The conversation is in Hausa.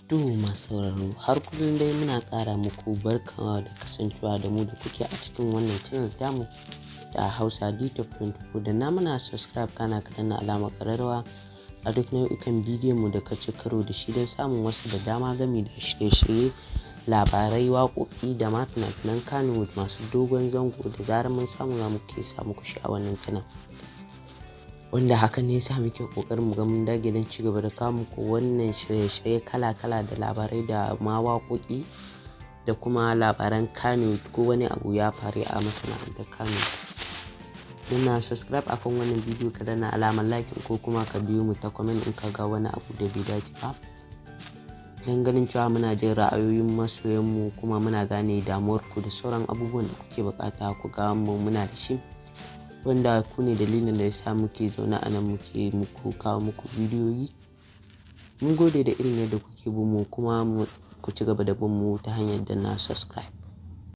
To masu sauraro, har kullum dai muna ƙara muku barkawa da kasancewa da mu da kuke a cikin wannan channel tamu da Hausa D24. Da na muna subscribe kana ka danna alamar ƙararrawa a duk nau'ikan bidiyon mu da ka ci karo da shi don samun wasu da dama game da shirye-shirye, labarai, waƙoƙi da ma fina-finan Kannywood masu dogon zango da zarar mun samu za mu ke sa muku shi a wannan channel. Wanda hakan ne yasa muke ƙoƙarin mu ga mun dage don ci gaba da kawo muku wannan shirye-shirye kala-kala da labarai da ma waƙoƙi da kuma labaran Kannywood ko wani abu ya faru a masana'antar Kannywood. Muna subscribe akan wannan bidiyo ka danna alamar like ko kuma ka biyo mu ta comment in ka ga wani abu da bai dace ba. Don ganin cewa muna jin ra'ayoyin masoyanmu kuma muna gane damuwarku da sauran abubuwan da kuke buƙata ku ga mu muna da shi. Wanda ku ne dalilin da yasa muke zaune a nan muke muku kawo muku bidiyoyi. Mun gode da irin yadda kuke bin mu kuma ku ci gaba da bin mu ta hanyar danna subscribe.